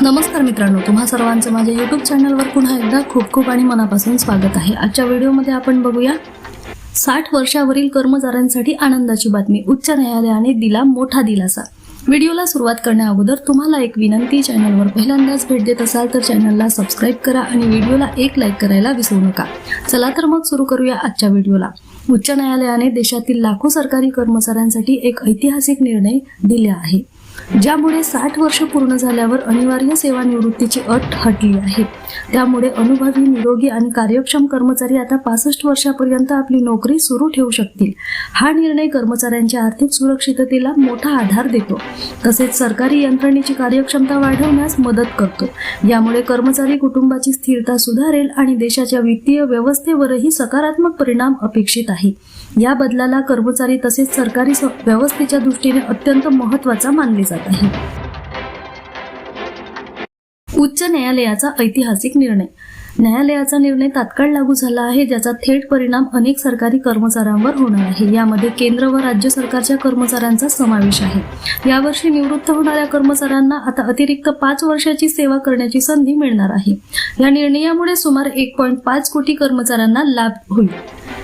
नमस्कार मित्रांनो, तुम्हा सर्वांचं माझ्या YouTube चॅनलवर पुन्हा एकदा खूप खूप आणि मनापासून स्वागत आहे। आजच्या व्हिडिओमध्ये आपण बघूया 60 वर्षावरील कर्मचाऱ्यांसाठी आनंदाची बातमी, उच्च न्यायालयाने दिला मोठा दिलासा। व्हिडिओला सुरुवात करण्याअगोदर तुम्हाला एक विनंती, चॅनलवर पहिल्यांदाच भेट देत असाल तर चॅनलला सबस्क्राइब करा आणि व्हिडिओला एक लाईक करायला विसरू नका। चला तर मग सुरू करूया आजच्या व्हिडिओला। उच्च न्यायालयाने देशातील लाखो सरकारी कर्मचाऱ्यांसाठी एक ऐतिहासिक निर्णय दिला आहे, ज्यामुळे 60 वर्ष पूर्ण झाल्यावर अनिवार्य सेवानिवृत्तीची अट हटली आहे। त्यामुळे अनुभवी, निरोगी आणि कार्यक्षम कर्मचारी आता 65 वर्षापर्यंत आपली नोकरी सुरू ठेवू शकतील। हा निर्णय कर्मचाऱ्यांच्या आर्थिक सुरक्षिततेला मोठा आधार देतो, तसेच सरकारी यंत्रणेची कार्यक्षमता वाढवण्यास मदत करतो। यामुळे कर्मचारी कुटुंबाची स्थिरता सुधारेल आणि देशाच्या वित्तीय व्यवस्थेवरही सकारात्मक परिणाम अपेक्षित आहे। या बदलाला कर्मचारी तसेच सरकारी व्यवस्थेच्या दृष्टीने अत्यंत महत्त्वाचा मानले जात आहे। उच्च न्यायालयाचा ऐतिहासिक निर्णय। न्यायालयाचा निर्णय तात्काळ लागू झाला आहे, ज्याचा थेट परिणाम अनेक सरकारी कर्मचाऱ्यांवर होणार आहे। यामध्ये केंद्र व राज्य सरकारच्या कर्मचाऱ्यांचा समावेश आहे। यावर्षी निवृत्त होणाऱ्या कर्मचाऱ्यांना आता अतिरिक्त 5 वर्षाची सेवा करण्याची संधी मिळणार आहे। या निर्णयामुळे सुमारे 1.5 कोटी कर्मचाऱ्यांना लाभ होईल।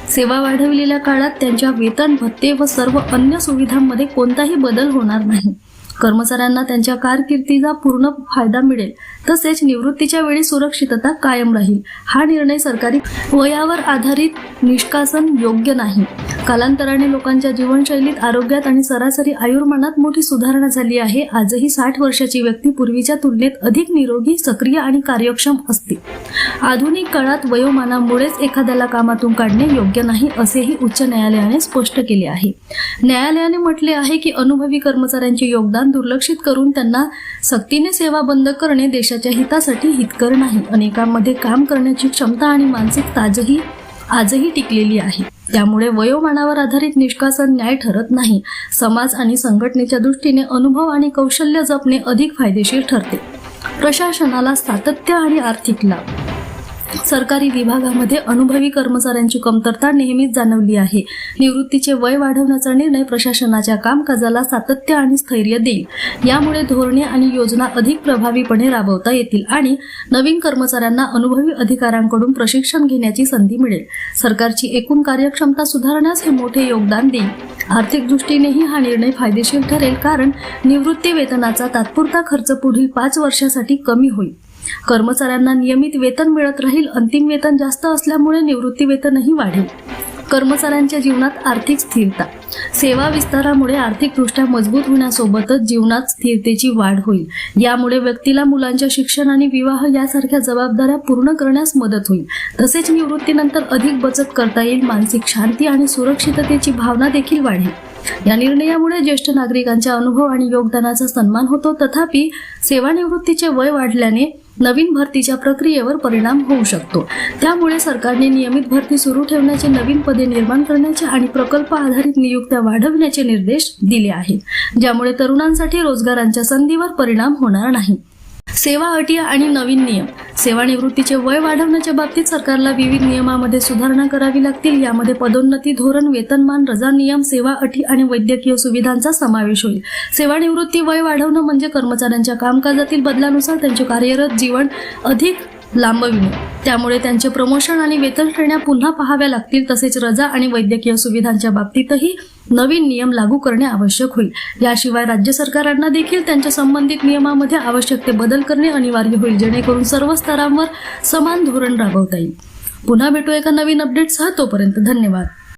सेवा वाढविलेल्या काळात त्यांच्या वेतन, भत्ते व सर्व अन्य सुविधांमध्ये कोणताही बदल होणार नाही। कर्मचाऱ्यांना त्यांच्या कारकिर्दीचा पूर्ण फायदा मिळेल, तसेच निवृत्तीच्या वेळी सुरक्षितता कायम राहील। हा निर्णय सरकारी वयावर आधारित निष्कासन योग्य नाही। कालांतराने लोकांच्या जीवनशैलीत, आरोग्यात आणि सरासरी आयुर्मानात मोठी सुधारणा झाली आहे। आजही 60 वर्षाची व्यक्ती पूर्वीच्या तुलनेत अधिक निरोगी, सक्रिय आणि कार्यक्षम असते। आधुनिक काळात वयोमानामुळेच एखाद्याला कामातून काढणे योग्य नाही, असेही उच्च न्यायालयाने स्पष्ट केले आहे। न्यायालयाने म्हटले आहे की अनुभवी कर्मचाऱ्यांचे योगदान दुर्लक्षित करून त्यांना सक्तीने सेवा बंद करणे देशाच्या हितासाठी हितकर नाही। अनेकांमध्ये काम करण्याची क्षमता आणि मानसिक ताजगी आजही टिकलेली आहे। त्यामुळे वयोमानावर आधारित निष्कासन न्याय ठरत नाही। समाज आणि संघटनेच्या दृष्टीने अनुभव आणि कौशल्य जपणे अधिक फायदेशीर ठरते। प्रशासनाला सातत्य आणि आर्थिक लाभ। सरकारी विभागामध्ये अनुभवी कर्मचाऱ्यांची कमतरता नेहमीच जाणवली आहे। निवृत्तीचे वय वाढवण्याचा निर्णय प्रशासनाच्या कामकाजाला सातत्य आणि स्थैर्य देईल। यामुळे धोरणे आणि योजना अधिक प्रभावीपणे राबवता येतील आणि नवीन कर्मचाऱ्यांना अनुभवी अधिकाऱ्यांकडून प्रशिक्षण घेण्याची संधी मिळेल। सरकारची एकूण कार्यक्षमता सुधारण्यास हे मोठे योगदान देईल। आर्थिक दृष्टीनेही हा निर्णय फायदेशीर ठरेल, कारण निवृत्ती वेतनाचा तात्पुरता खर्च पुढील 5 वर्षासाठी कमी होईल। कर्मचाऱ्यांना नियमित वेतन मिळत राहील। अंतिम वेतन जास्त असल्यामुळे निवृत्ती वेतनही वाढेल। कर्मचाऱ्यांच्या जीवनात आर्थिक स्थिरता। सेवा विस्तारामुळे आर्थिकदृष्ट्या मजबूत होण्यासोबतच जीवनात स्थिरतेची वाढ होईल। यामुळे व्यक्तीला मुलांच्या शिक्षण आणि विवाह यासारख्या जबाबदाऱ्या पूर्ण करण्यास मदत होईल। तसेच निवृत्तीनंतर अधिक बचत करता येईल। मानसिक शांती आणि सुरक्षिततेची भावना देखील वाढेल। या निर्णयामुळे ज्येष्ठ नागरिकांच्या अनुभव आणि योगदानाचा सन्मान होतो। तथापि सेवानिवृत्तीचे वय वाढल्याने नवीन भरतीच्या प्रक्रियेवर परिणाम होऊ शकतो। त्यामुळे सरकारने नियमित भरती सुरू ठेवण्याचे, नवीन पदे निर्माण करण्याचे आणि प्रकल्प आधारित नियुक्त्या वाढवण्याचे निर्देश दिले आहेत, ज्यामुळे तरुणांसाठी रोजगारांच्या संधीवर परिणाम होणार नाही। सेवा अटी आणि नवीन नियम। सेवानिवृत्तीचे वय वाढवण्याच्या बाबतीत सरकारला विविध नियमांमध्ये सुधारणा करावी लागतील। यामध्ये पदोन्नती धोरण, वेतनमान, रजा नियम, सेवा अटी आणि वैद्यकीय सुविधांचा समावेश होईल। सेवानिवृत्ती वय वाढवणं म्हणजे कर्मचाऱ्यांच्या कामकाजातील बदलानुसार त्यांचे कार्यरत जीवन अधिक लांबविणे। त्यामुळे त्यांचे प्रमोशन आणि वेतन श्रेण्या पुन्हा पाहाव्या लागतील। तसेच रजा आणि वैद्यकीय सुविधांच्या बाबतीतही नवीन नियम लागू करणे आवश्यक होईल। याशिवाय राज्य सरकारांना देखील त्यांच्या संबंधित नियमांमध्ये आवश्यक ते बदल करणे अनिवार्य होईल, जेणेकरून सर्व स्तरांवर समान धोरण राबवता येईल। पुन्हा भेटू एका नवीन अपडेटसह, तोपर्यंत धन्यवाद।